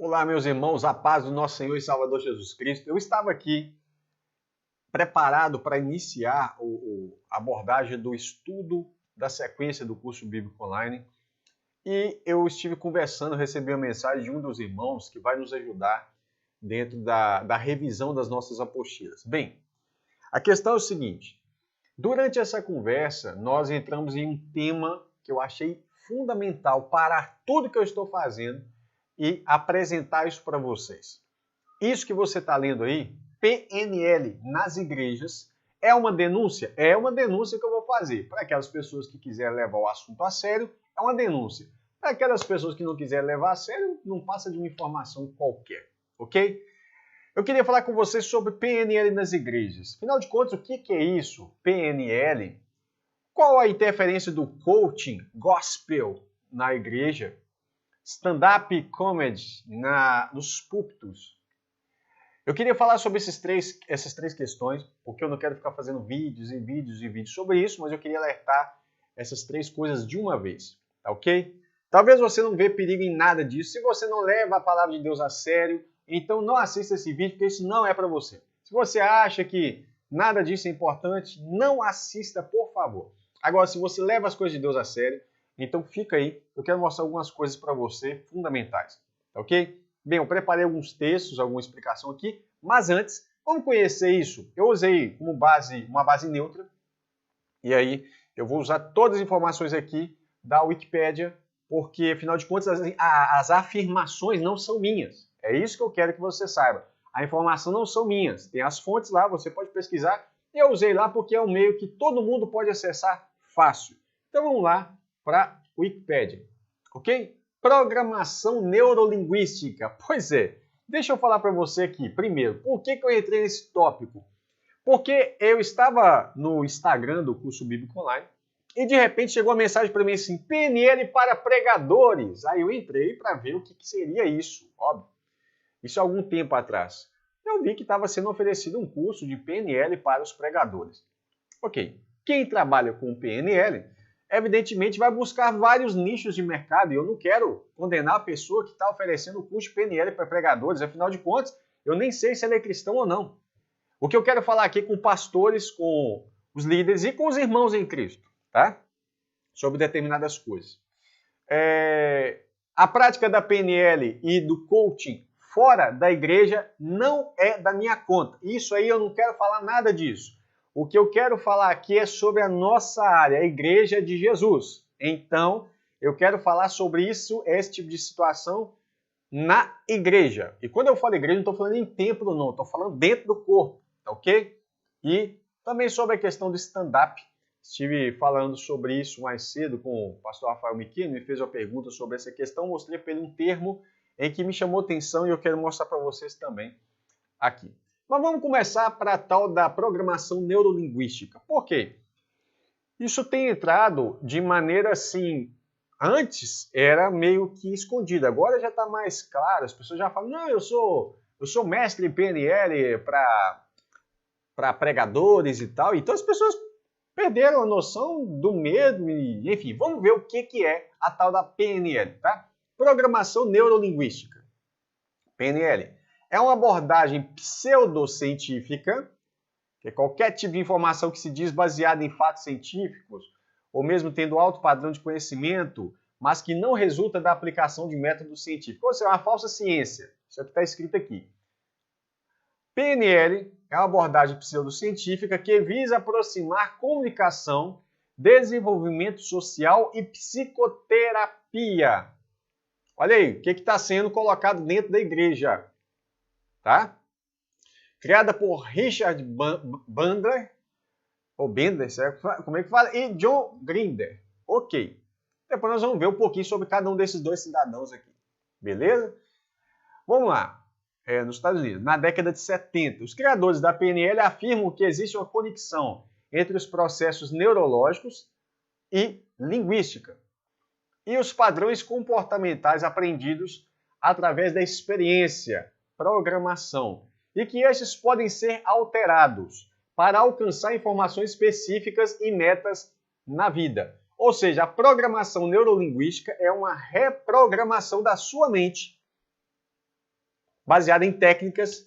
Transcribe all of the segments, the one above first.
Olá, meus irmãos, a paz do nosso Senhor e Salvador Jesus Cristo. Eu estava aqui preparado para iniciar a abordagem do estudo da sequência do curso bíblico online e eu estive conversando, recebi uma mensagem de um dos irmãos que vai nos ajudar dentro da revisão das nossas apostilas. Bem, a questão é o seguinte, durante essa conversa nós entramos em um tema que eu achei fundamental para tudo que eu estou fazendo e apresentar isso para vocês. Isso que você está lendo aí, PNL nas igrejas, é uma denúncia? É uma denúncia que eu vou fazer. Para aquelas pessoas que quiserem levar o assunto a sério, é uma denúncia. Para aquelas pessoas que não quiserem levar a sério, não passa de uma informação qualquer, ok? Eu queria falar com vocês sobre PNL nas igrejas. Afinal de contas, o que é isso? PNL? Qual a interferência do coaching gospel na igreja? Stand-up comedy nos púlpitos. Eu queria falar sobre essas três questões, porque eu não quero ficar fazendo vídeos e vídeos e vídeos sobre isso, mas eu queria alertar essas três coisas de uma vez, tá ok? Talvez você não vê perigo em nada disso. Se você não leva a palavra de Deus a sério, então não assista esse vídeo, porque isso não é para você. Se você acha que nada disso é importante, não assista, por favor. Agora, se você leva as coisas de Deus a sério, então fica aí, eu quero mostrar algumas coisas para você fundamentais, tá ok? Bem, eu preparei alguns textos, alguma explicação aqui, mas antes, vamos conhecer isso. Eu usei como base, uma base neutra, e aí eu vou usar todas as informações aqui da Wikipédia, porque afinal de contas as afirmações não são minhas. É isso que eu quero que você saiba. A informação não são minhas, tem as fontes lá, você pode pesquisar, e eu usei lá porque é um meio que todo mundo pode acessar fácil. Então vamos lá para a Wikipédia, ok? Programação neurolinguística. Pois é, deixa eu falar para você aqui, primeiro, por que eu entrei nesse tópico? Porque eu estava no Instagram do curso bíblico online e de repente chegou uma mensagem para mim assim, PNL para pregadores. Aí eu entrei para ver o que seria isso, óbvio. Isso há algum tempo atrás. Eu vi que estava sendo oferecido um curso de PNL para os pregadores. Ok, quem trabalha com PNL evidentemente vai buscar vários nichos de mercado e eu não quero condenar a pessoa que está oferecendo o curso de PNL para pregadores, afinal de contas, eu nem sei se ele é cristão ou não. O que eu quero falar aqui com pastores, com os líderes e com os irmãos em Cristo, tá? Sobre determinadas coisas. A prática da PNL e do coaching fora da igreja não é da minha conta. Isso aí eu não quero falar nada disso. O que eu quero falar aqui é sobre a nossa área, a Igreja de Jesus. Então, eu quero falar sobre isso, esse tipo de situação na igreja. E quando eu falo igreja, não estou falando em templo, não. Estou falando dentro do corpo, tá ok? E também sobre a questão do stand-up. Estive falando sobre isso mais cedo com o pastor Rafael Miquino, me fez uma pergunta sobre essa questão. Mostrei para ele um termo em que me chamou atenção e eu quero mostrar para vocês também aqui. Mas vamos começar para a tal da programação neurolinguística. Por quê? Isso tem entrado de maneira assim, antes era meio que escondido, agora já está mais claro, as pessoas já falam, não, eu sou mestre em PNL para pregadores e tal, então as pessoas perderam a noção do medo e, enfim, vamos ver o que é a tal da PNL, tá? Programação neurolinguística. PNL. É uma abordagem pseudocientífica, que é qualquer tipo de informação que se diz baseada em fatos científicos, ou mesmo tendo alto padrão de conhecimento, mas que não resulta da aplicação de métodos científicos. Ou seja, é uma falsa ciência. Isso é o que está escrito aqui. PNL é uma abordagem pseudocientífica que visa aproximar comunicação, desenvolvimento social e psicoterapia. Olha aí, o que está sendo colocado dentro da igreja? Tá? Criada por Richard Bandler, ou Bender, como é que fala? E John Grinder. Ok. Depois nós vamos ver um pouquinho sobre cada um desses dois cidadãos aqui. Beleza? Vamos lá. Nos Estados Unidos, na década de 70, os criadores da PNL afirmam que existe uma conexão entre os processos neurológicos e linguística e os padrões comportamentais aprendidos através da experiência, programação, e que estes podem ser alterados para alcançar informações específicas e metas na vida. Ou seja, a programação neurolinguística é uma reprogramação da sua mente baseada em técnicas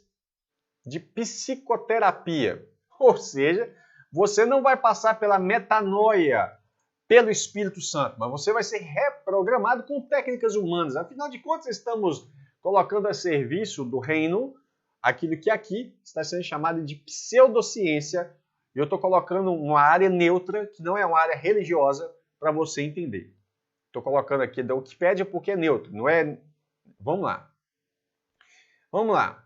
de psicoterapia. Ou seja, você não vai passar pela metanoia, pelo Espírito Santo, mas você vai ser reprogramado com técnicas humanas. Afinal de contas, estamos colocando a serviço do reino aquilo que aqui está sendo chamado de pseudociência. E eu estou colocando uma área neutra, que não é uma área religiosa, para você entender. Estou colocando aqui da Wikipédia porque é neutro, não é... Vamos lá. Vamos lá.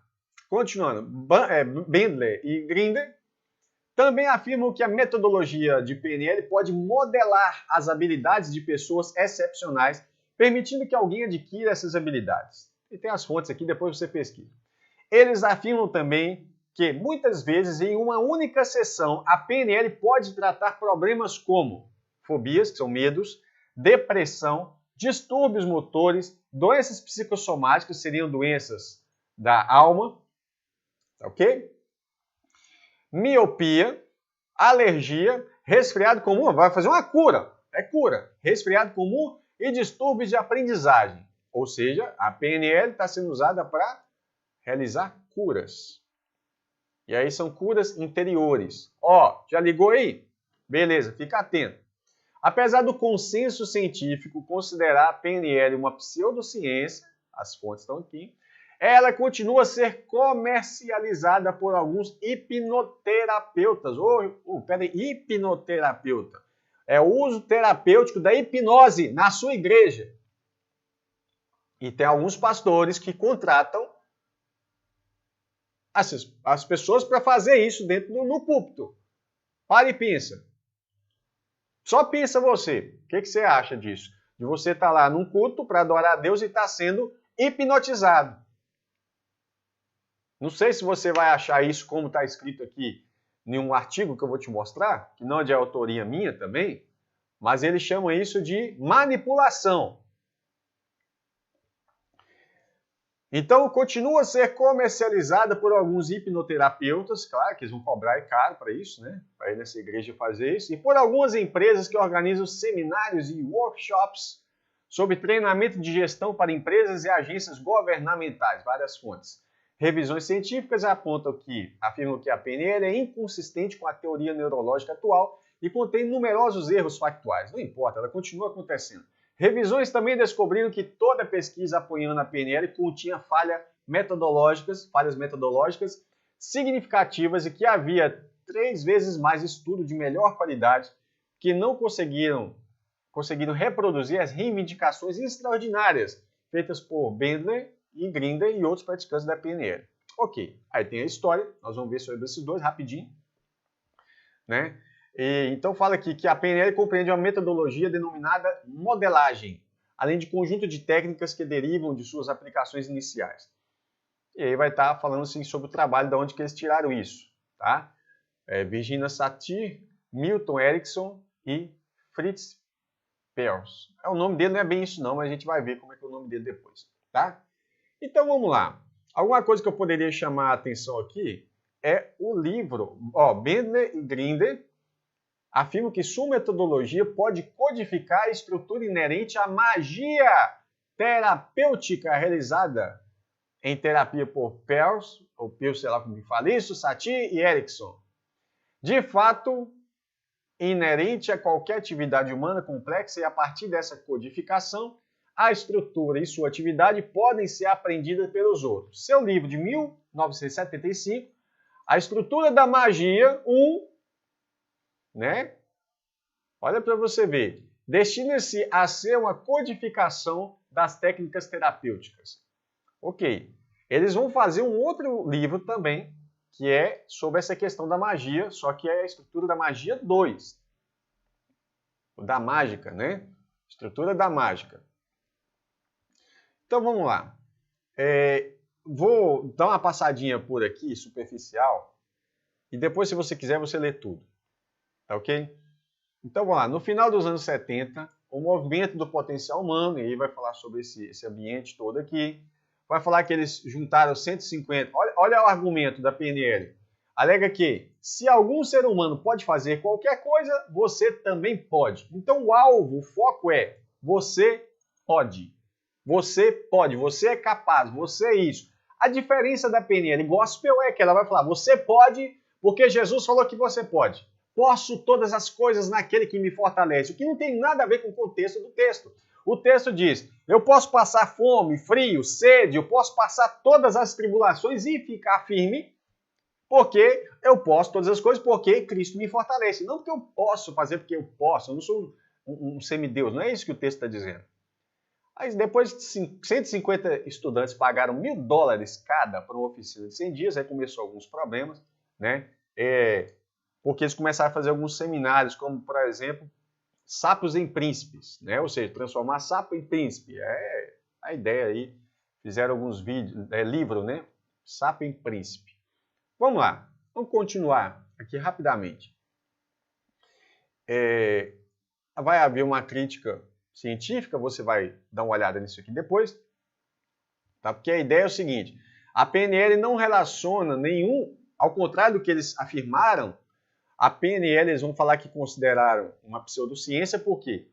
Continuando. Bandler e Grinder também afirmam que a metodologia de PNL pode modelar as habilidades de pessoas excepcionais, permitindo que alguém adquira essas habilidades. E tem as fontes aqui, depois você pesquisa. Eles afirmam também que, muitas vezes, em uma única sessão, a PNL pode tratar problemas como fobias, que são medos, depressão, distúrbios motores, doenças psicossomáticas, seriam doenças da alma, ok? Miopia, alergia, resfriado comum, vai fazer uma cura, é cura, resfriado comum e distúrbios de aprendizagem. Ou seja, a PNL está sendo usada para realizar curas. E aí são curas interiores. Ó, já ligou aí? Beleza, fica atento. Apesar do consenso científico considerar a PNL uma pseudociência, as fontes estão aqui, ela continua a ser comercializada por alguns hipnoterapeutas. Peraí, hipnoterapeuta. É o uso terapêutico da hipnose na sua igreja. E tem alguns pastores que contratam as pessoas para fazer isso dentro no púlpito. Para e pensa. Só pensa você. O que você acha disso? De você estar lá num culto para adorar a Deus e estar sendo hipnotizado. Não sei se você vai achar isso como está escrito aqui em um artigo que eu vou te mostrar, que não é de autoria minha também, mas eles chamam isso de manipulação. Então, continua a ser comercializada por alguns hipnoterapeutas, claro que eles vão cobrar caro para isso, né? Para ir nessa igreja fazer isso, e por algumas empresas que organizam seminários e workshops sobre treinamento de gestão para empresas e agências governamentais, várias fontes. Revisões científicas afirmam que a PNL é inconsistente com a teoria neurológica atual e contém numerosos erros factuais. Não importa, ela continua acontecendo. Revisões também descobriram que toda pesquisa apoiando a PNL continha falhas metodológicas significativas e que havia 3 vezes mais estudo de melhor qualidade que não conseguiram reproduzir as reivindicações extraordinárias feitas por Bandler e Grinder e outros praticantes da PNL. Ok, aí tem a história, nós vamos ver sobre esses dois rapidinho, né? Então fala aqui que a PNL compreende uma metodologia denominada modelagem, além de conjunto de técnicas que derivam de suas aplicações iniciais. E aí vai estar falando assim, sobre o trabalho de onde que eles tiraram isso. Tá? Virginia Satir, Milton Erickson e Fritz Perls. O nome dele não é bem isso não, mas a gente vai ver como é que é o nome dele depois. Tá? Então vamos lá. Alguma coisa que eu poderia chamar a atenção aqui é o livro. Bandler e Grinder afirmam que sua metodologia pode codificar a estrutura inerente à magia terapêutica realizada em terapia por Perls, ou Perls, sei lá como fala isso, Satir e Erickson. De fato, inerente a qualquer atividade humana complexa e a partir dessa codificação, a estrutura e sua atividade podem ser aprendidas pelos outros. Seu livro de 1975, A Estrutura da Magia 1, né? Olha para você ver. Destina-se a ser uma codificação das técnicas terapêuticas. Ok. Eles vão fazer um outro livro também, que é sobre essa questão da magia, só que é a estrutura da magia 2. Da mágica, né? Estrutura da mágica. Então vamos lá. Vou dar uma passadinha por aqui, superficial, e depois, se você quiser, você lê tudo. Tá ok? Então vamos lá. No final dos anos 70, o movimento do potencial humano, e aí vai falar sobre esse ambiente todo aqui, vai falar que eles juntaram 150... Olha o argumento da PNL. Alega que, se algum ser humano pode fazer qualquer coisa, você também pode. Então o alvo, o foco é, você pode. Você pode, você é capaz, você é isso. A diferença da PNL gospel é que ela vai falar, você pode, porque Jesus falou que você pode. Posso todas as coisas naquele que me fortalece, o que não tem nada a ver com o contexto do texto. O texto diz, eu posso passar fome, frio, sede, eu posso passar todas as tribulações e ficar firme, porque eu posso todas as coisas, porque Cristo me fortalece. Não porque eu posso fazer, porque eu posso, eu não sou um semideus, não é isso que o texto está dizendo. Aí depois de 150 estudantes pagaram $1.000 cada para uma oficina de 100 dias, aí começou alguns problemas, né? Porque eles começaram a fazer alguns seminários, como, por exemplo, sapos em príncipes, né? Ou seja, transformar sapo em príncipe. É a ideia aí. Fizeram alguns vídeos, livro, né? Sapo em príncipe. Vamos lá, vamos continuar aqui rapidamente. Vai haver uma crítica científica, você vai dar uma olhada nisso aqui depois, tá? Porque a ideia é o seguinte, a PNL não relaciona nenhum, ao contrário do que eles afirmaram, a PNL eles vão falar que consideraram uma pseudociência, porque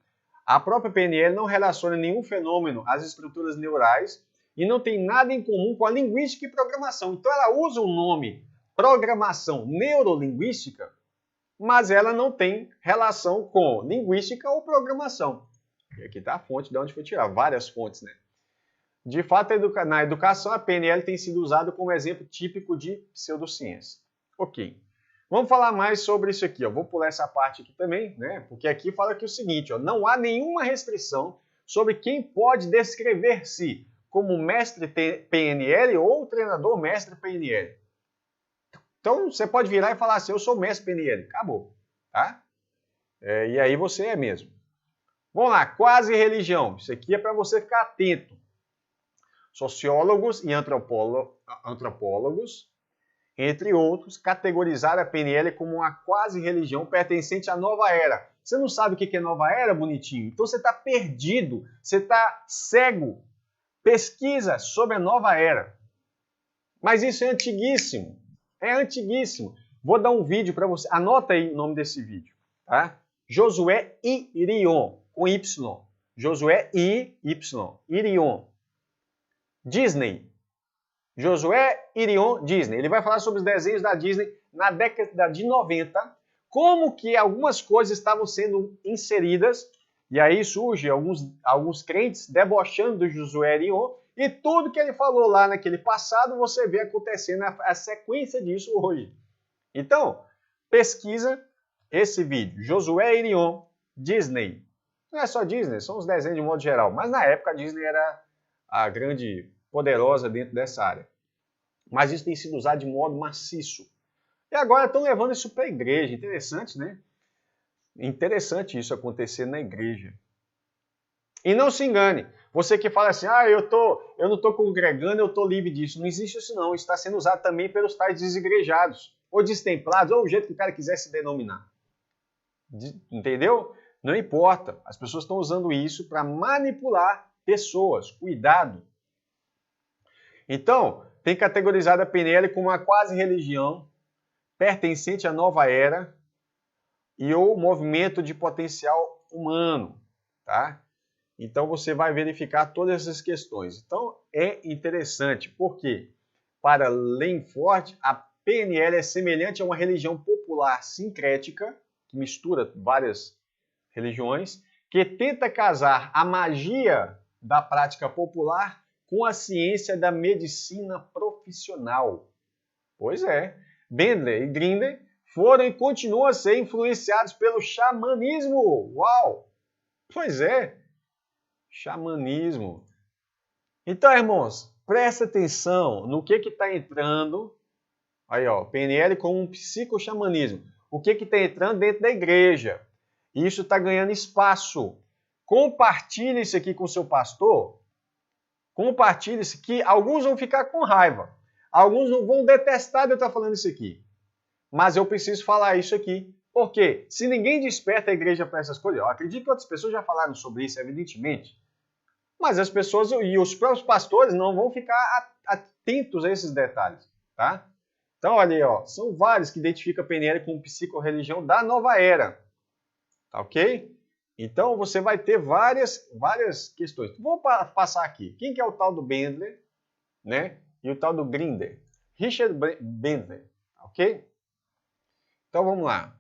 a própria PNL não relaciona nenhum fenômeno às estruturas neurais e não tem nada em comum com a linguística e programação. Então ela usa o nome programação neurolinguística, mas ela não tem relação com linguística ou programação. E aqui está a fonte de onde foi tirar, várias fontes, né? De fato, na educação, a PNL tem sido usada como exemplo típico de pseudociência. Ok. Vamos falar mais sobre isso aqui. Ó. Vou pular essa parte aqui também, né? Porque aqui fala que o seguinte, ó, não há nenhuma restrição sobre quem pode descrever-se como mestre PNL ou treinador mestre PNL. Então, você pode virar e falar assim, eu sou mestre PNL. Acabou. Tá? E aí você é mesmo. Vamos lá, quase religião. Isso aqui é para você ficar atento. Sociólogos e antropólogos, entre outros, categorizaram a PNL como uma quase religião pertencente à nova era. Você não sabe o que é nova era, bonitinho? Então você está perdido, você está cego. Pesquisa sobre a nova era. Mas isso é antiguíssimo. É antiguíssimo. Vou dar um vídeo para você. Anota aí o nome desse vídeo. Tá? Josué Irion, com Y. Josué I-Y. Irion. Disney. Josué Irion Disney. Ele vai falar sobre os desenhos da Disney na década de 90, como que algumas coisas estavam sendo inseridas, e aí surge alguns crentes debochando do Josué Irion, e tudo que ele falou lá naquele passado, você vê acontecendo a sequência disso hoje. Então, pesquisa esse vídeo. Josué Irion Disney. Não é só Disney, são os desenhos de modo geral, mas na época a Disney era a grande poderosa dentro dessa área. Mas isso tem sido usado de modo maciço. E agora estão levando isso para a igreja. Interessante, né? Interessante isso acontecer na igreja. E não se engane. Você que fala assim, eu não estou congregando, eu estou livre disso. Não existe isso não. Isso está sendo usado também pelos tais desigrejados. Ou destemplados, ou o jeito que o cara quiser se denominar. Entendeu? Não importa. As pessoas estão usando isso para manipular pessoas. Cuidado. Então, tem categorizado a PNL como uma quase religião pertencente à nova era e ou movimento de potencial humano, tá? Então, você vai verificar todas essas questões. Então, é interessante, porque, para Langford, a PNL é semelhante a uma religião popular sincrética, que mistura várias religiões, que tenta casar a magia da prática popular com a ciência da medicina profissional. Pois é, Bendler e Grinder foram e continuam a ser influenciados pelo xamanismo. Uau! Pois é, xamanismo. Então, irmãos, presta atenção no que está entrando. Aí, ó, PNL como um psicoxamanismo. O que está entrando dentro da igreja. Isso está ganhando espaço. Compartilhe isso aqui com o seu pastor. Compartilhe isso aqui. Alguns vão ficar com raiva. Alguns vão detestar de eu estar falando isso aqui. Mas eu preciso falar isso aqui. Porque se ninguém desperta a igreja para essas coisas, eu acredito que outras pessoas já falaram sobre isso, evidentemente. Mas as pessoas e os próprios pastores não vão ficar atentos a esses detalhes. Tá? Então, olha aí, ó, são vários que identificam a PNL como psicorreligião da nova era. Tá ok? Então, você vai ter várias questões. Vou passar aqui. Quem que é o tal do Bendler, né? e o tal do Grinder. Richard Bandler, ok? Então vamos lá.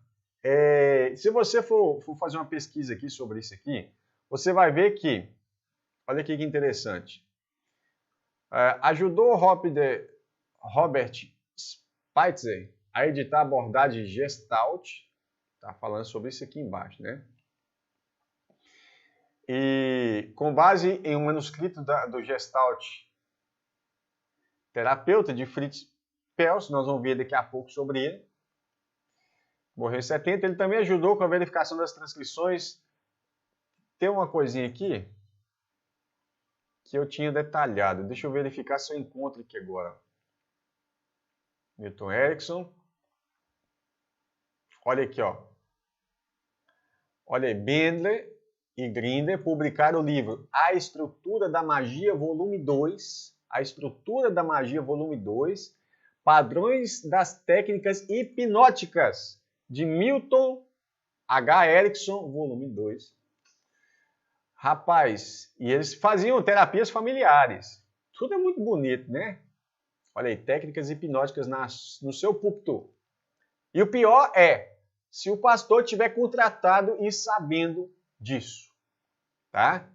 Se você for fazer uma pesquisa aqui sobre isso aqui, você vai ver que, olha aqui que interessante, ajudou Robert Spitzer a editar a abordagem Gestalt, tá falando sobre isso aqui embaixo, né? E com base em um manuscrito do Gestalt terapeuta de Fritz Perls, nós vamos ver daqui a pouco sobre ele. Morreu em 70, ele também ajudou com a verificação das transcrições. Tem uma coisinha aqui que eu tinha detalhado. Deixa eu verificar se eu encontro aqui agora. Milton Erickson. Olha aqui, ó. Olha aí, Bandler e Grinder publicaram o livro A Estrutura da Magia, volume 2. A Estrutura da Magia, volume 2. Padrões das Técnicas Hipnóticas, de Milton H. Erickson, volume 2. Rapaz, e eles faziam terapias familiares. Tudo é muito bonito, né? Olha aí, técnicas hipnóticas no seu púlpito. E o pior é, se o pastor tiver contratado e sabendo disso, tá?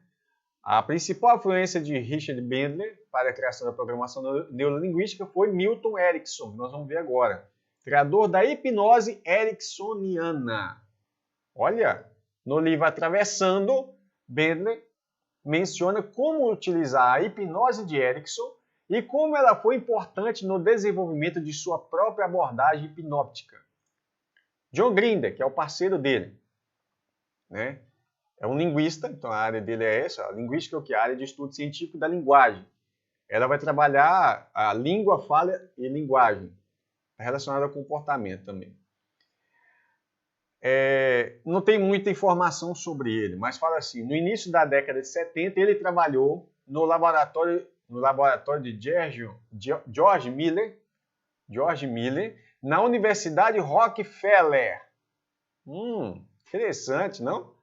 A principal influência de Richard Bandler para a criação da programação neurolinguística foi Milton Erickson, nós vamos ver agora. Criador da hipnose ericksoniana. Olha, no livro Atravessando, Bandler menciona como utilizar a hipnose de Erickson e como ela foi importante no desenvolvimento de sua própria abordagem hipnótica. John Grinder, que é o parceiro dele, né? É um linguista, então a área dele é essa. A linguística é o que? A área de estudo científico da linguagem. Ela vai trabalhar a língua, fala e linguagem, relacionada ao comportamento também. Não tem muita informação sobre ele, mas fala assim, no início da década de 70, ele trabalhou no laboratório de George Miller, na Universidade Rockefeller. Interessante, não?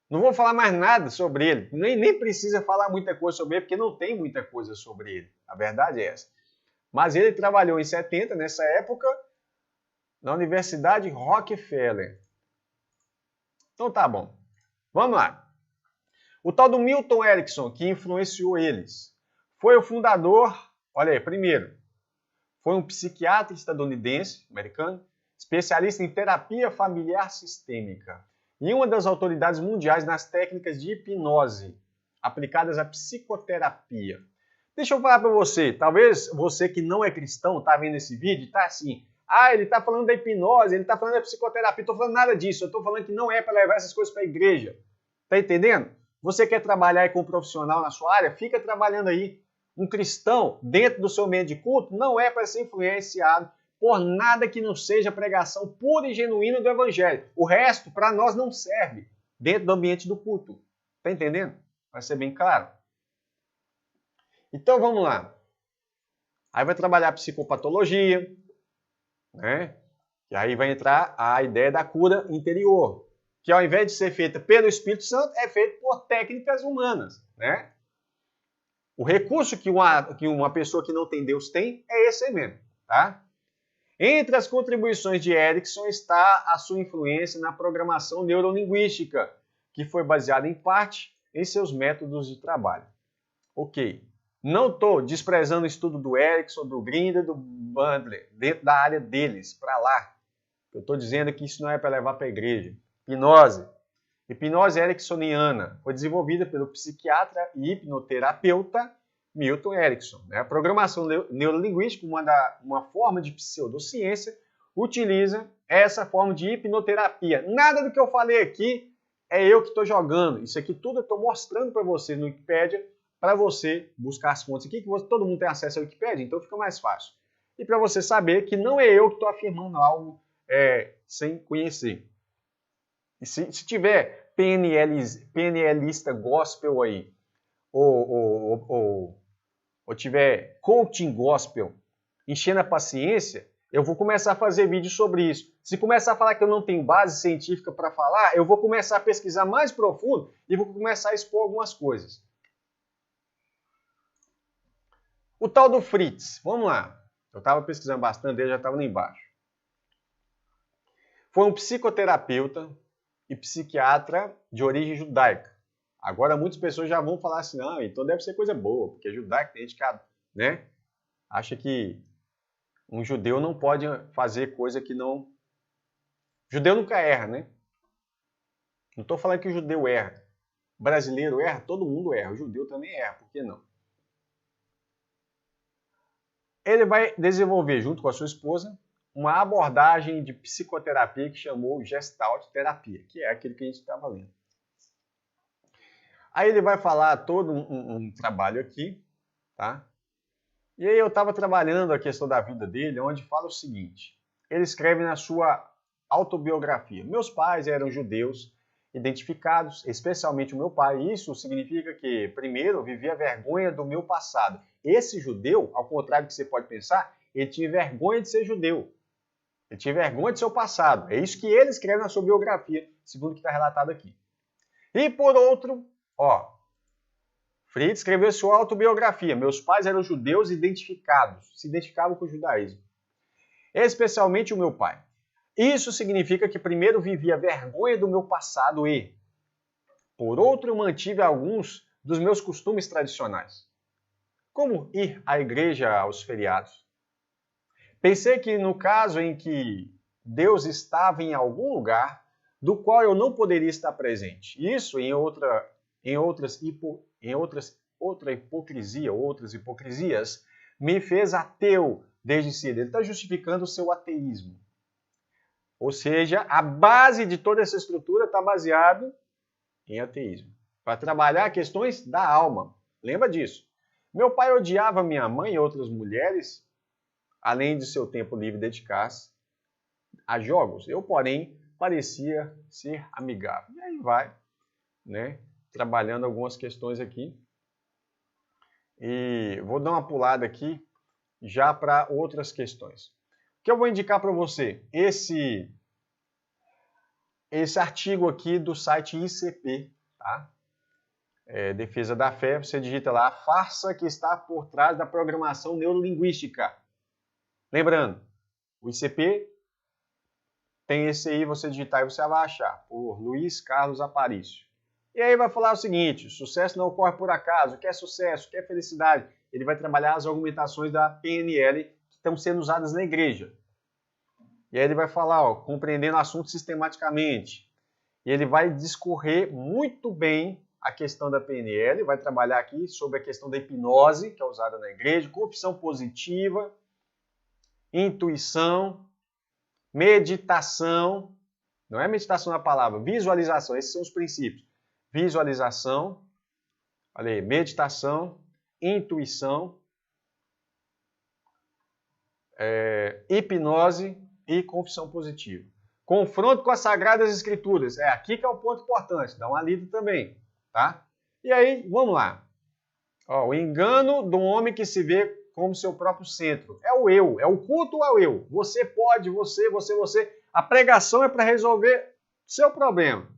Não vou falar mais nada sobre ele, nem precisa falar muita coisa sobre ele, porque não tem muita coisa sobre ele. A verdade é essa. Mas ele trabalhou em 70, nessa época, na Universidade Rockefeller. Então tá bom. Vamos lá. O tal do Milton Erickson, que influenciou eles, foi o fundador, olha aí, primeiro, foi um psiquiatra estadunidense, americano, especialista em terapia familiar sistêmica e uma das autoridades mundiais nas técnicas de hipnose aplicadas à psicoterapia. Deixa eu falar para você, talvez você que não é cristão está vendo esse vídeo e está assim, ele está falando da hipnose, ele está falando da psicoterapia, estou falando nada disso, eu estou falando que não é para levar essas coisas para a igreja. Está entendendo? Você quer trabalhar aí com um profissional na sua área? Fica trabalhando aí. Um cristão dentro do seu meio de culto não é para ser influenciado por nada que não seja pregação pura e genuína do evangelho. O resto, para nós, não serve dentro do ambiente do culto. Está entendendo? Vai ser bem claro. Então, vamos lá. Aí vai trabalhar a psicopatologia, né? E aí vai entrar a ideia da cura interior, que ao invés de ser feita pelo Espírito Santo, é feita por técnicas humanas, né? O recurso que uma pessoa que não tem Deus tem é esse aí mesmo, tá? Entre as contribuições de Erickson está a sua influência na programação neurolinguística, que foi baseada em parte em seus métodos de trabalho. Ok. Não estou desprezando o estudo do Erickson, do Grinder, do Bandler, dentro da área deles, para lá. Eu estou dizendo que isso não é para levar para a igreja. Hipnose. Hipnose ericksoniana foi desenvolvida pelo psiquiatra e hipnoterapeuta Milton Erickson. A programação neurolinguística, uma forma de pseudociência, utiliza essa forma de hipnoterapia. Nada do que eu falei aqui é eu que estou jogando. Isso aqui tudo eu estou mostrando para você no Wikipedia, para você buscar as fontes aqui, que todo mundo tem acesso ao Wikipedia, então fica mais fácil. E para você saber que não é eu que estou afirmando algo sem conhecer. E se tiver PNLista gospel aí, ou tiver coaching gospel enchendo a paciência, eu vou começar a fazer vídeo sobre isso. Se começar a falar que eu não tenho base científica para falar, eu vou começar a pesquisar mais profundo e vou começar a expor algumas coisas. O tal do Fritz, vamos lá. Eu estava pesquisando bastante dele, já estava lá embaixo. Foi um psicoterapeuta e psiquiatra de origem judaica. Agora muitas pessoas já vão falar assim, não, então deve ser coisa boa, porque judaico tem gente que, né, acha que um judeu não pode fazer coisa que não... Judeu nunca erra, né? Não estou falando que o judeu erra. O brasileiro erra, todo mundo erra. O judeu também erra, por que não? Ele vai desenvolver, junto com a sua esposa, uma abordagem de psicoterapia que chamou Gestalt Terapia, que é aquilo que a gente estava lendo. Aí ele vai falar todo um trabalho aqui, tá? E aí eu estava trabalhando a questão da vida dele, onde fala o seguinte. Ele escreve na sua autobiografia. Meus pais eram judeus identificados, especialmente o meu pai. Isso significa que, primeiro, eu vivia vergonha do meu passado. Esse judeu, ao contrário do que você pode pensar, ele tinha vergonha de ser judeu. Ele tinha vergonha de seu passado. É isso que ele escreve na sua biografia, segundo o que está relatado aqui. E por outro, Fritz escreveu sua autobiografia. Meus pais eram judeus identificados, se identificavam com o judaísmo. Especialmente o meu pai. Isso significa que primeiro vivia vergonha do meu passado e, por outro, mantive alguns dos meus costumes tradicionais. Como ir à igreja aos feriados. Pensei que no caso em que Deus estava em algum lugar do qual eu não poderia estar presente. Isso outras hipocrisias me fez ateu desde cedo. Ele está justificando o seu ateísmo. Ou seja, a base de toda essa estrutura está baseada em ateísmo. Para trabalhar questões da alma. Lembra disso. Meu pai odiava minha mãe e outras mulheres, além de seu tempo livre dedicar-se a jogos. Eu, porém, parecia ser amigável. E aí vai, né, trabalhando algumas questões aqui. E vou dar uma pulada aqui já para outras questões. O que eu vou indicar para você? Esse artigo aqui do site ICP, tá? Defesa da Fé, você digita lá a farsa que está por trás da programação neurolinguística. Lembrando, o ICP tem esse aí, você digitar e você vai achar, por Luiz Carlos Aparício. E aí vai falar o seguinte, sucesso não ocorre por acaso, quer sucesso, quer felicidade. Ele vai trabalhar as argumentações da PNL que estão sendo usadas na igreja. E aí ele vai falar, compreendendo o assunto sistematicamente. E ele vai discorrer muito bem a questão da PNL, vai trabalhar aqui sobre a questão da hipnose, que é usada na igreja, confissão positiva, intuição, meditação, não é meditação na palavra, visualização, esses são os princípios. Visualização, olha aí, meditação, intuição, hipnose e confissão positiva. Confronto com as Sagradas Escrituras. Aqui que é o ponto importante. Dá uma lida também, tá? E aí, vamos lá. O engano do homem que se vê como seu próprio centro. É o eu. É o culto ao eu. Você pode, você. A pregação é para resolver seu problema.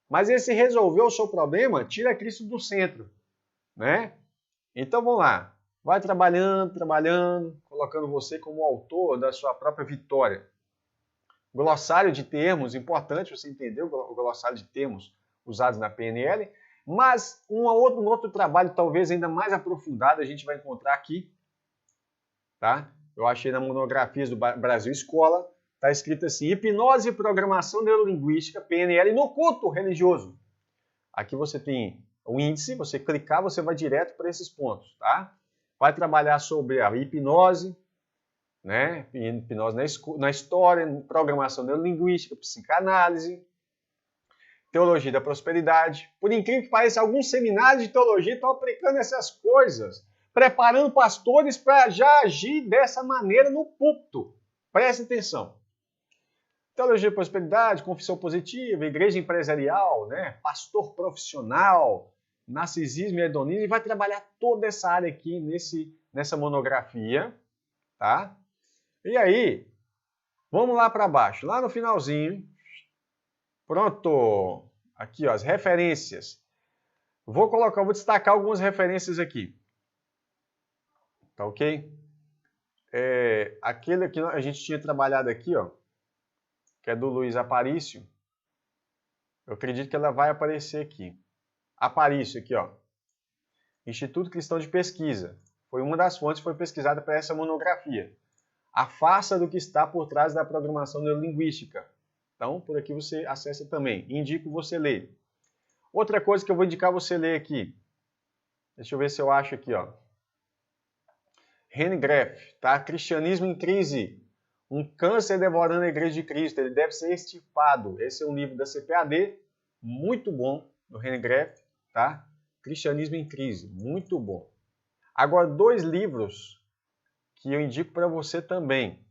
Mas esse resolver o seu problema tira Cristo do centro, né? Então, vamos lá. Vai trabalhando, colocando você como autor da sua própria vitória. Glossário de termos, importante você entender o glossário de termos usados na PNL, mas um outro trabalho talvez ainda mais aprofundado a gente vai encontrar aqui, tá? Eu achei na Monografias do Brasil Escola, tá escrito assim, hipnose e programação neurolinguística, PNL, no culto religioso. Aqui você tem o índice, você clicar, você vai direto para esses pontos, tá? Vai trabalhar sobre a hipnose, né? Hipnose na história, programação neurolinguística, psicanálise, teologia da prosperidade. Por incrível que pareça, alguns seminários de teologia estão aplicando essas coisas, preparando pastores para já agir dessa maneira no púlpito. Preste atenção. Teologia da prosperidade, confissão positiva, igreja empresarial, né? Pastor profissional, narcisismo e hedonismo, e vai trabalhar toda essa área aqui nessa monografia, tá? E aí, vamos lá para baixo, lá no finalzinho. Pronto. Aqui, ó, as referências. Vou destacar algumas referências aqui. Tá ok? Aquele que a gente tinha trabalhado aqui, ó, que é do Luiz Aparício, eu acredito que ela vai aparecer aqui. Aparício aqui, ó. Instituto Cristão de Pesquisa. Foi uma das fontes que foi pesquisada para essa monografia. A farsa do que está por trás da programação neurolinguística. Então, por aqui você acessa também. Indico você ler. Outra coisa que eu vou indicar você ler aqui. Deixa eu ver se eu acho aqui, ó. René Graff, tá? Cristianismo em Crise. Um câncer devorando a Igreja de Cristo. Ele deve ser extirpado. Esse é um livro da CPAD, muito bom, do René Graff, tá? Cristianismo em Crise, muito bom. Agora, 2 livros que eu indico para você também,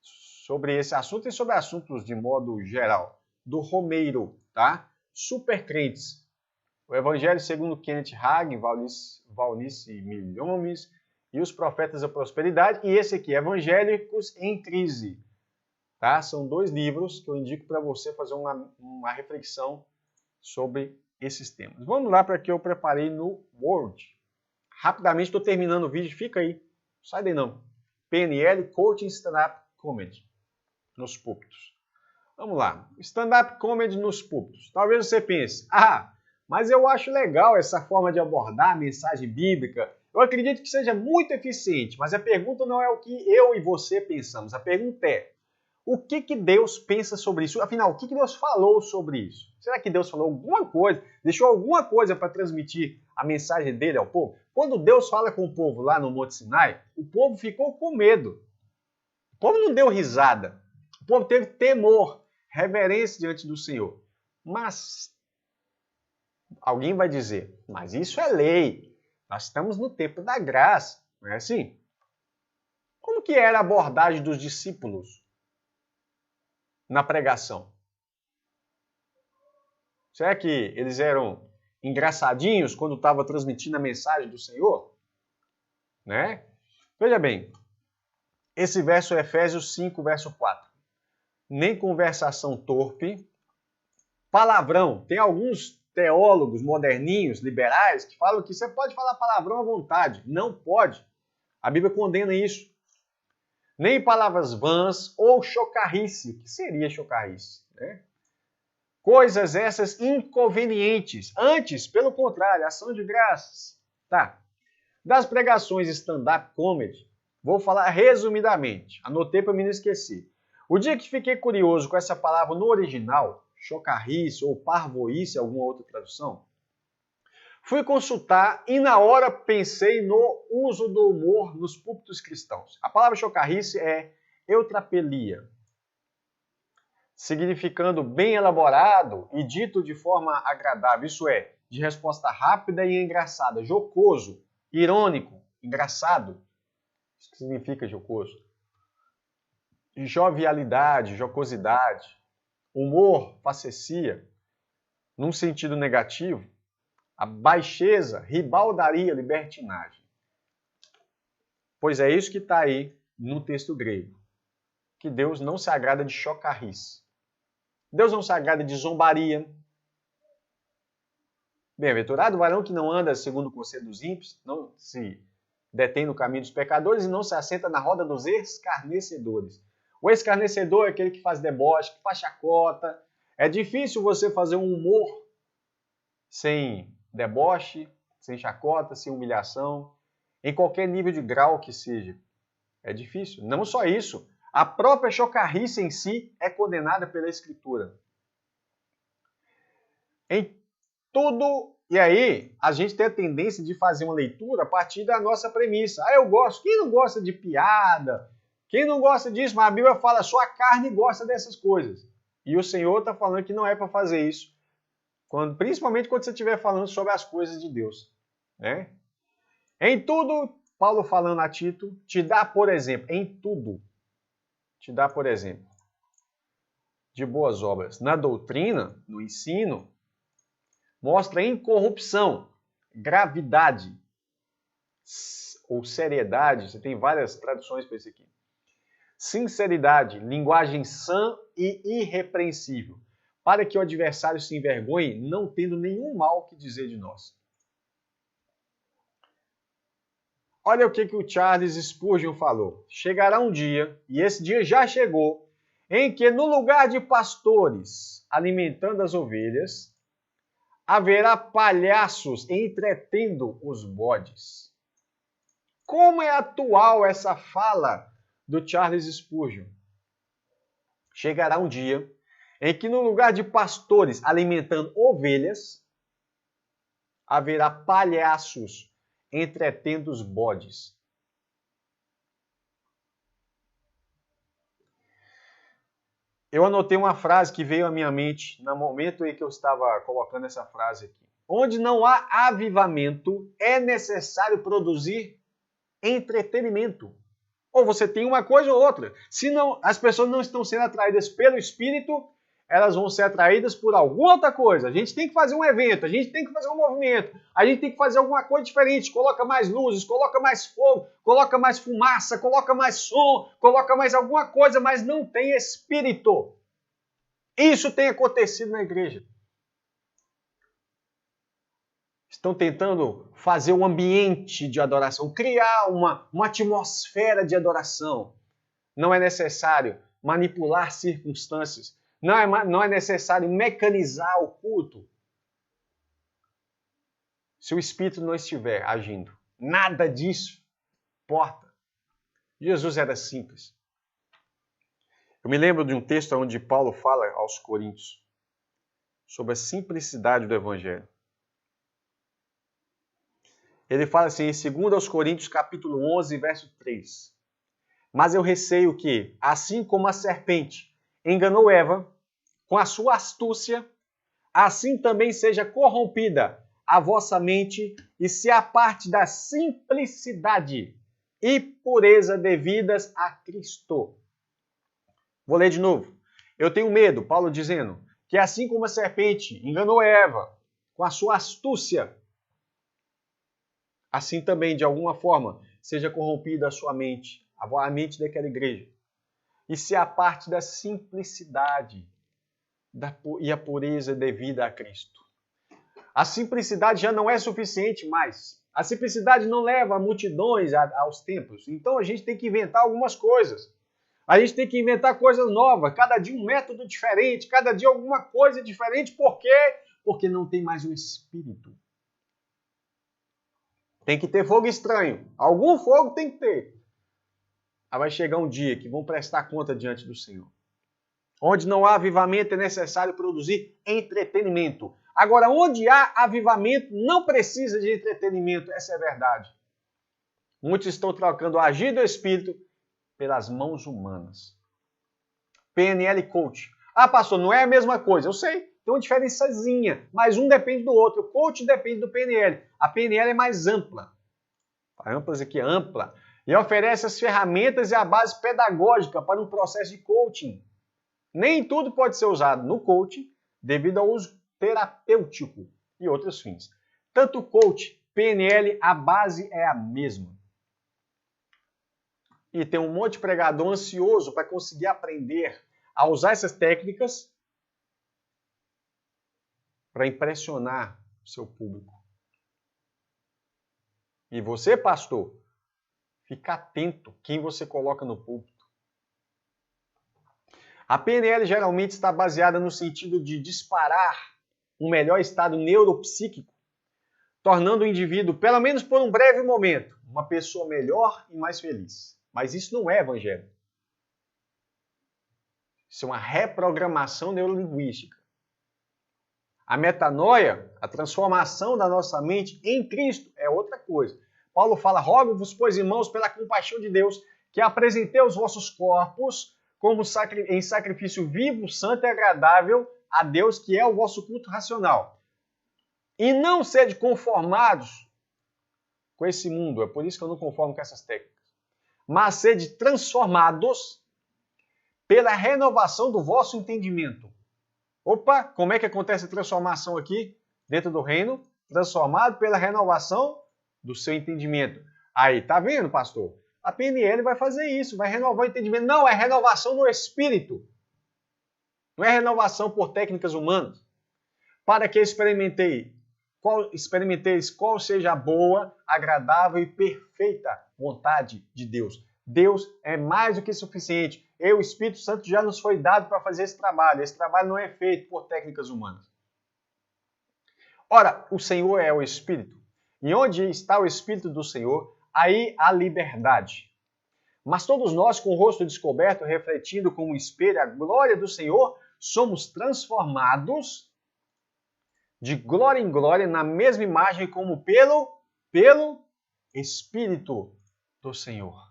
sobre esse assunto e sobre assuntos de modo geral, do Romeiro, tá? Supercrentes. O Evangelho segundo Kenneth Hagin, Valnice Milhomes e os Profetas da Prosperidade. E esse aqui, Evangélicos em Crise. Tá? São 2 livros que eu indico para você fazer uma reflexão sobre esses temas. Vamos lá para que eu preparei no Word. Rapidamente estou terminando o vídeo, fica aí. Não sai daí não. PNL, Coaching Stand-Up Comedy nos púlpitos. Vamos lá. Stand-Up Comedy nos púlpitos. Talvez você pense, mas eu acho legal essa forma de abordar a mensagem bíblica. Eu acredito que seja muito eficiente, mas a pergunta não é o que eu e você pensamos. A pergunta é, o que Deus pensa sobre isso? Afinal, o que Deus falou sobre isso? Será que Deus falou alguma coisa, deixou alguma coisa para transmitir a mensagem dele ao povo? Quando Deus fala com o povo lá no Monte Sinai, o povo ficou com medo. O povo não deu risada. O povo teve temor, reverência diante do Senhor. Mas alguém vai dizer, mas isso é lei. Nós estamos no tempo da graça, não é assim? Como que era a abordagem dos discípulos na pregação? Será que eles eram engraçadinhos quando estavam transmitindo a mensagem do Senhor? Né? Veja bem, esse verso é Efésios 5, verso 4. Nem conversação torpe, palavrão. Tem alguns teólogos moderninhos, liberais, que falam que você pode falar palavrão à vontade. Não pode. A Bíblia condena isso. Nem palavras vãs ou chocarrice. O que seria chocarrice? Né? Coisas essas inconvenientes. Antes, pelo contrário, ação de graças. Tá. Das pregações stand-up comedy, vou falar resumidamente. Anotei para me não esquecer. O dia que fiquei curioso com essa palavra no original, chocarrice ou parvoíce, alguma outra tradução, fui consultar e na hora pensei no uso do humor nos púlpitos cristãos. A palavra chocarrice é eutrapelia, significando bem elaborado e dito de forma agradável, isso é, de resposta rápida e engraçada, jocoso, irônico, engraçado, isso que significa jocoso. Jovialidade, jocosidade, humor, facecia, num sentido negativo, a baixeza, ribaldaria, libertinagem. Pois é isso que está aí no texto grego. Que Deus não se agrada de chocarrice. Deus não se agrada de zombaria. Bem-aventurado o varão que não anda segundo o conselho dos ímpios, não se detém no caminho dos pecadores e não se assenta na roda dos escarnecedores. O escarnecedor é aquele que faz deboche, que faz chacota. É difícil você fazer um humor sem deboche, sem chacota, sem humilhação, em qualquer nível de grau que seja. É difícil. Não só isso, a própria chocarrice em si é condenada pela Escritura. Em tudo, e aí a gente tem a tendência de fazer uma leitura a partir da nossa premissa. Eu gosto. Quem não gosta de piada? Quem não gosta disso? Mas a Bíblia fala, só a carne gosta dessas coisas. E o Senhor está falando que não é para fazer isso. Principalmente quando você estiver falando sobre as coisas de Deus. Né? Em tudo, Paulo falando a Tito, te dá, por exemplo, em tudo, te dá, por exemplo, de boas obras. Na doutrina, no ensino, mostra incorrupção, gravidade ou seriedade, você tem várias traduções para isso aqui. Sinceridade, linguagem sã e irrepreensível, para que o adversário se envergonhe, não tendo nenhum mal que dizer de nós. Olha o que o Charles Spurgeon falou. Chegará um dia, e esse dia já chegou, em que no lugar de pastores alimentando as ovelhas, haverá palhaços entretendo os bodes. Como é atual essa fala do Charles Spurgeon? Chegará um dia em que no lugar de pastores alimentando ovelhas, haverá palhaços entretendo os bodes. Eu anotei uma frase que veio à minha mente no momento em que eu estava colocando essa frase aqui. Onde não há avivamento, é necessário produzir entretenimento. Ou você tem uma coisa ou outra. Se não, as pessoas não estão sendo atraídas pelo Espírito, elas vão ser atraídas por alguma outra coisa. A gente tem que fazer um evento, a gente tem que fazer um movimento, a gente tem que fazer alguma coisa diferente. Coloca mais luzes, coloca mais fogo, coloca mais fumaça, coloca mais som, coloca mais alguma coisa, mas não tem Espírito. Isso tem acontecido na igreja. Estão tentando fazer um ambiente de adoração, criar uma atmosfera de adoração. Não é necessário manipular circunstâncias. Não é necessário mecanizar o culto. Se o Espírito não estiver agindo, nada disso importa. Jesus era simples. Eu me lembro de um texto onde Paulo fala aos Coríntios sobre a simplicidade do Evangelho. Ele fala assim em 2 Coríntios capítulo 11, verso 3. Mas eu receio que, assim como a serpente enganou Eva com a sua astúcia, assim também seja corrompida a vossa mente e se aparte da simplicidade e pureza devidas a Cristo. Vou ler de novo. Eu tenho medo, Paulo dizendo, que assim como a serpente enganou Eva com a sua astúcia, assim também, de alguma forma, seja corrompida a sua mente, a mente daquela igreja, e se aparte da simplicidade e a pureza devida a Cristo. A simplicidade já não é suficiente mais. A simplicidade não leva multidões aos templos. Então a gente tem que inventar algumas coisas. A gente tem que inventar coisas novas. Cada dia um método diferente, cada dia alguma coisa diferente. Por quê? Porque não tem mais o Espírito. Tem que ter fogo estranho. Algum fogo tem que ter. Aí vai chegar um dia que vão prestar conta diante do Senhor. Onde não há avivamento, é necessário produzir entretenimento. Agora, onde há avivamento, não precisa de entretenimento. Essa é a verdade. Muitos estão trocando o agir do Espírito pelas mãos humanas. PNL Coach. Ah, pastor, não é a mesma coisa. Eu sei, tem uma diferençazinha, mas um depende do outro. O coach depende do PNL. A PNL é mais ampla. A ênfase aqui é ampla. E oferece as ferramentas e a base pedagógica para um processo de coaching. Nem tudo pode ser usado no coaching devido ao uso terapêutico e outros fins. Tanto coach, PNL, a base é a mesma. E tem um monte de pregador ansioso para conseguir aprender a usar essas técnicas para impressionar o seu público. E você, pastor, fica atento quem você coloca no púlpito. A PNL geralmente está baseada no sentido de disparar um melhor estado neuropsíquico, tornando o indivíduo, pelo menos por um breve momento, uma pessoa melhor e mais feliz. Mas isso não é evangelho. Isso é uma reprogramação neurolinguística. A metanoia, a transformação da nossa mente em Cristo, é outra coisa. Paulo fala, rogo-vos, pois, irmãos, pela compaixão de Deus, que apresentei os vossos corpos como em sacrifício vivo, santo e agradável a Deus, que é o vosso culto racional. E não sede conformados com esse mundo, é por isso que eu não conformo com essas técnicas, mas sede transformados pela renovação do vosso entendimento. Opa, como é que acontece a transformação aqui dentro do reino? Transformado pela renovação do seu entendimento. Aí, tá vendo, pastor? A PNL vai fazer isso, vai renovar o entendimento. Não, é renovação no espírito. Não é renovação por técnicas humanas. Para que experimentei experimenteis qual seja a boa, agradável e perfeita vontade de Deus. Deus é mais do que suficiente. O Espírito Santo já nos foi dado para fazer esse trabalho. Esse trabalho não é feito por técnicas humanas. Ora, o Senhor é o Espírito. E onde está o Espírito do Senhor, aí há liberdade. Mas todos nós, com o rosto descoberto, refletindo como um espelho a glória do Senhor, somos transformados de glória em glória na mesma imagem como pelo Espírito do Senhor.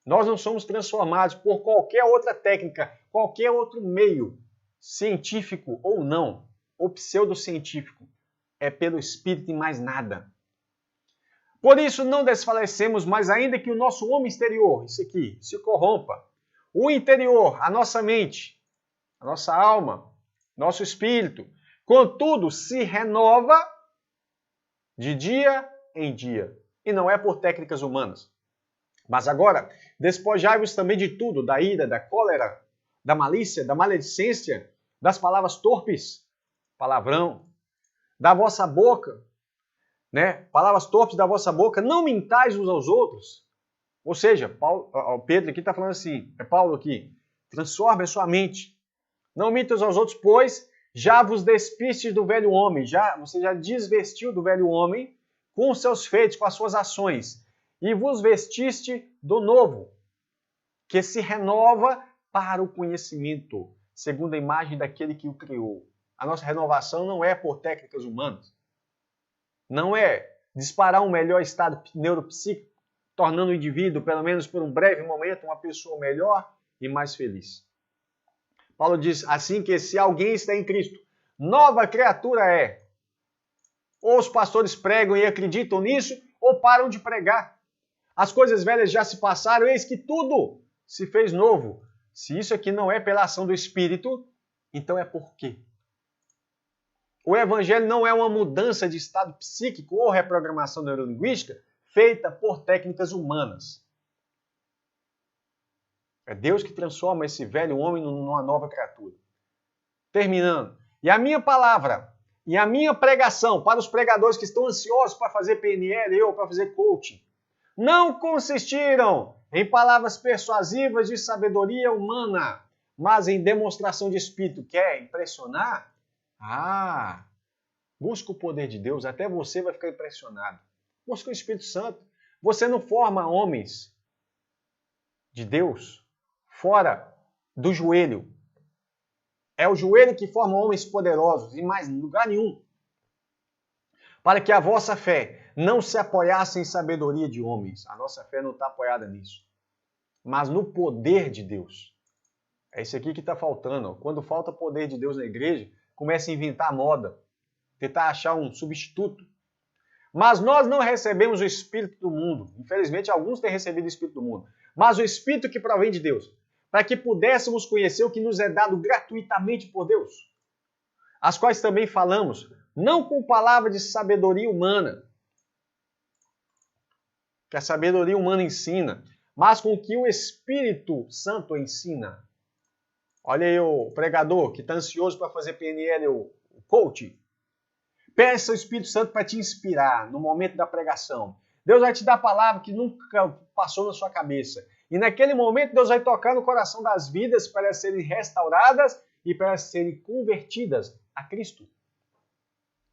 Nós não somos transformados por qualquer outra técnica, qualquer outro meio, científico ou não, ou pseudocientífico. É pelo Espírito e mais nada. Por isso não desfalecemos, mas ainda que o nosso homem exterior, isso aqui, se corrompa, o interior, a nossa mente, a nossa alma, nosso espírito, contudo se renova de dia em dia. E não é por técnicas humanas. Mas agora, despojai-vos também de tudo, da ira, da cólera, da malícia, da maledicência, das palavras torpes, palavrão, da vossa boca, palavras torpes da vossa boca, não mintais uns aos outros. Ou seja, Pedro aqui está falando assim, Paulo aqui, transforme a sua mente. Não minta uns aos outros, pois já vos despistes do velho homem, você já desvestiu do velho homem com os seus feitos, com as suas ações, e vos vestiste do novo, que se renova para o conhecimento, segundo a imagem daquele que o criou. A nossa renovação não é por técnicas humanas. Não é disparar um melhor estado neuropsíquico, tornando o indivíduo, pelo menos por um breve momento, uma pessoa melhor e mais feliz. Paulo diz assim que se alguém está em Cristo, nova criatura é. Ou os pastores pregam e acreditam nisso, ou param de pregar. As coisas velhas já se passaram, eis que tudo se fez novo. Se isso aqui não é pela ação do Espírito, então é por quê? O Evangelho não é uma mudança de estado psíquico ou reprogramação neurolinguística feita por técnicas humanas. É Deus que transforma esse velho homem numa nova criatura. Terminando. E a minha palavra e a minha pregação para os pregadores que estão ansiosos para fazer PNL ou para fazer coaching, não consistiram em palavras persuasivas de sabedoria humana, mas em demonstração de espírito. Quer impressionar? Busca o poder de Deus, até você vai ficar impressionado. Busca o Espírito Santo. Você não forma homens de Deus fora do joelho. É o joelho que forma homens poderosos, e mais lugar nenhum. Para que a vossa fé não se apoiasse em sabedoria de homens. A nossa fé não está apoiada nisso. Mas no poder de Deus. É isso aqui que está faltando. Quando falta poder de Deus na igreja, começa a inventar moda. Tentar achar um substituto. Mas nós não recebemos o Espírito do mundo. Infelizmente, alguns têm recebido o Espírito do mundo. Mas o Espírito que provém de Deus. Para que pudéssemos conhecer o que nos é dado gratuitamente por Deus. As quais também falamos, não com palavra de sabedoria humana, que a sabedoria humana ensina, mas com o que o Espírito Santo ensina. Olha aí o pregador que está ansioso para fazer PNL, o coach. Peça o Espírito Santo para te inspirar no momento da pregação. Deus vai te dar a palavra que nunca passou na sua cabeça. E naquele momento Deus vai tocar no coração das vidas para elas serem restauradas e para elas serem convertidas a Cristo.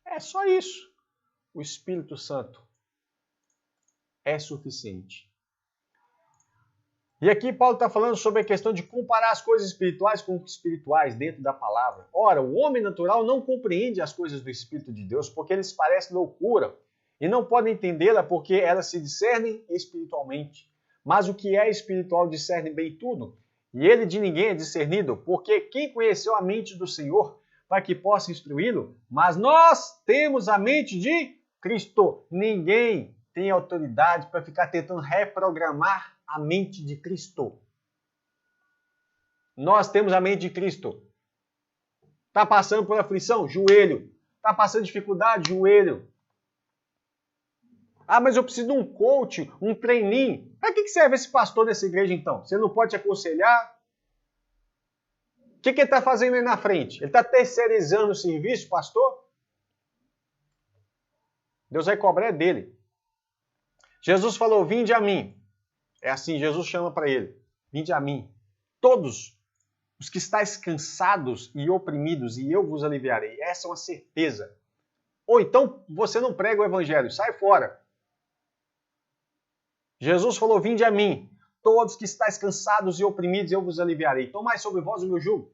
É só isso. O Espírito Santo é suficiente. E aqui Paulo está falando sobre a questão de comparar as coisas espirituais com os espirituais dentro da palavra. Ora, o homem natural não compreende as coisas do Espírito de Deus porque eles parecem loucura e não podem entendê-la porque elas se discernem espiritualmente. Mas o que é espiritual discerne bem tudo, e ele de ninguém é discernido, porque quem conheceu a mente do Senhor para que possa instruí-lo? Mas nós temos a mente de Cristo. Ninguém tem autoridade para ficar tentando reprogramar a mente de Cristo. Nós temos a mente de Cristo. Está passando por aflição? Joelho. Está passando dificuldade? Joelho. Mas eu preciso de um coach, um trainee. Para que serve esse pastor dessa igreja então? Você não pode te aconselhar? O que ele está fazendo aí na frente? Ele está terceirizando o serviço, pastor? Deus vai cobrar dele. Jesus falou, vinde a mim. É assim, Jesus chama para ele, vinde a mim. Todos os que estáis cansados e oprimidos, e eu vos aliviarei. Essa é uma certeza. Ou então, você não prega o evangelho, sai fora. Jesus falou, vinde a mim. Todos que estáis cansados e oprimidos, eu vos aliviarei. Tomai sobre vós o meu jugo.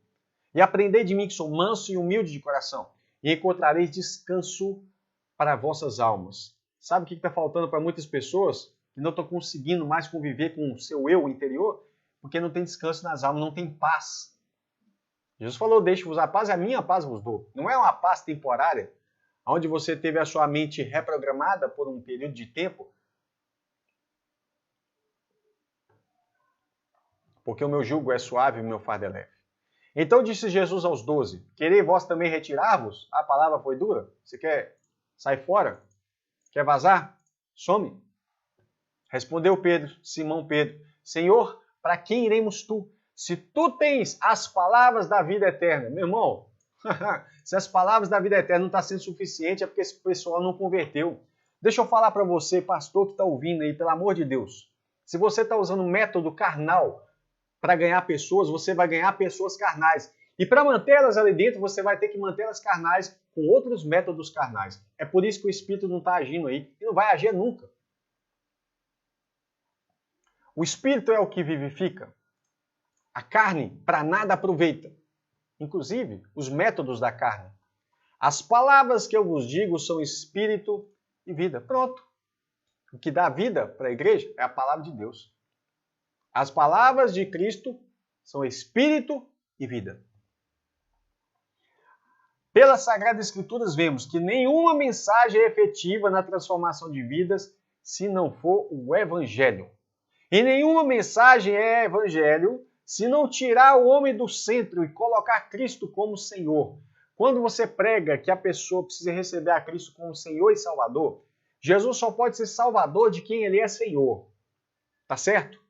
E aprendei de mim que sou manso e humilde de coração. E encontrareis descanso para vossas almas. Sabe o que está faltando para muitas pessoas? Que não estão conseguindo mais conviver com o seu eu interior? Porque não tem descanso nas almas, não tem paz. Jesus falou, deixe-vos a paz, a minha paz vos dou. Não é uma paz temporária, onde você teve a sua mente reprogramada por um período de tempo. Porque o meu jugo é suave e o meu fardo é leve. Então disse Jesus aos 12, querei vós também retirar-vos? A palavra foi dura? Você quer sair fora? Quer vazar? Some. Respondeu Pedro, Simão Pedro, Senhor, para quem iremos tu? Se tu tens as palavras da vida eterna. Meu irmão, se as palavras da vida eterna não estão sendo suficiente, é porque esse pessoal não converteu. Deixa eu falar para você, pastor que está ouvindo aí, pelo amor de Deus. Se você está usando um método carnal para ganhar pessoas, você vai ganhar pessoas carnais. E para mantê-las ali dentro, você vai ter que mantê-las carnais com outros métodos carnais. É por isso que o Espírito não está agindo aí e não vai agir nunca. O Espírito é o que vivifica. A carne para nada aproveita. Inclusive, os métodos da carne. As palavras que eu vos digo são Espírito e vida. Pronto. O que dá vida para a igreja é a palavra de Deus. As palavras de Cristo são Espírito e vida. Pelas Sagradas Escrituras vemos que nenhuma mensagem é efetiva na transformação de vidas se não for o Evangelho. E nenhuma mensagem é Evangelho se não tirar o homem do centro e colocar Cristo como Senhor. Quando você prega que a pessoa precisa receber a Cristo como Senhor e Salvador, Jesus só pode ser Salvador de quem Ele é Senhor. Tá certo?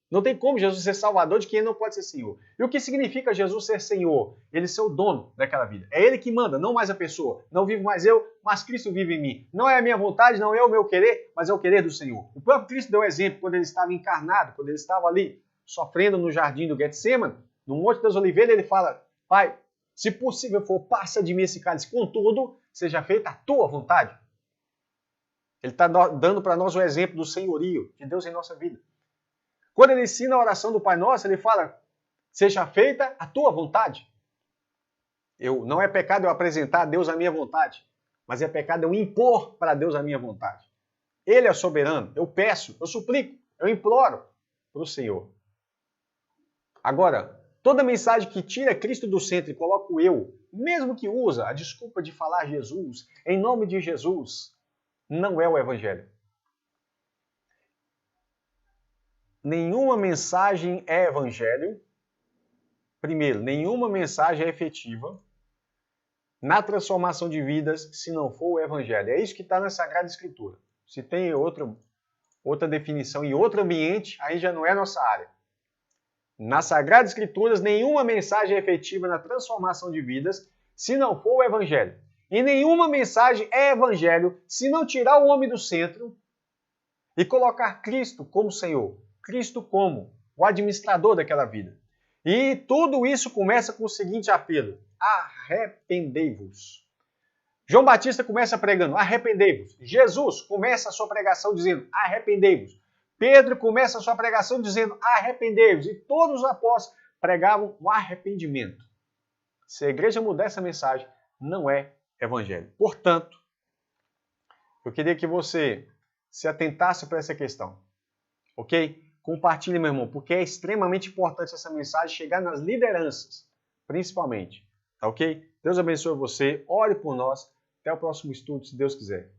Não tem como Jesus ser Salvador de quem Ele não pode ser Senhor. E o que significa Jesus ser Senhor? Ele ser o dono daquela vida. É Ele que manda, não mais a pessoa. Não vivo mais eu, mas Cristo vive em mim. Não é a minha vontade, não é o meu querer, mas é o querer do Senhor. O próprio Cristo deu um exemplo quando Ele estava encarnado, quando Ele estava ali, sofrendo no jardim do Getsemane, no Monte das Oliveiras, Ele fala, Pai, se possível for, passa de mim esse cálice. Contudo, seja feita a tua vontade. Ele está dando para nós o exemplo do senhorio de Deus em nossa vida. Quando ele ensina a oração do Pai Nosso, ele fala, seja feita a tua vontade. Não é pecado eu apresentar a Deus a minha vontade, mas é pecado eu impor para Deus a minha vontade. Ele é soberano, eu peço, eu suplico, eu imploro para o Senhor. Agora, toda mensagem que tira Cristo do centro e coloca o eu, mesmo que usa a desculpa de falar Jesus, em nome de Jesus, não é o Evangelho. Nenhuma mensagem é evangelho. Primeiro, nenhuma mensagem é efetiva na transformação de vidas se não for o evangelho. É isso que está na Sagrada Escritura. Se tem outra definição em outro ambiente, aí já não é nossa área. Nas Sagradas Escrituras, nenhuma mensagem é efetiva na transformação de vidas se não for o evangelho. E nenhuma mensagem é evangelho se não tirar o homem do centro e colocar Cristo como Senhor. Cristo como o administrador daquela vida. E tudo isso começa com o seguinte apelo: arrependei-vos. João Batista começa pregando, arrependei-vos. Jesus começa a sua pregação dizendo, arrependei-vos. Pedro começa a sua pregação dizendo, arrependei-vos. E todos os apóstolos pregavam o arrependimento. Se a igreja mudar essa mensagem, não é evangelho. Portanto, eu queria que você se atentasse para essa questão. Ok? Compartilhe, meu irmão, porque é extremamente importante essa mensagem chegar nas lideranças, principalmente. Tá ok? Deus abençoe você, ore por nós. Até o próximo estudo, se Deus quiser.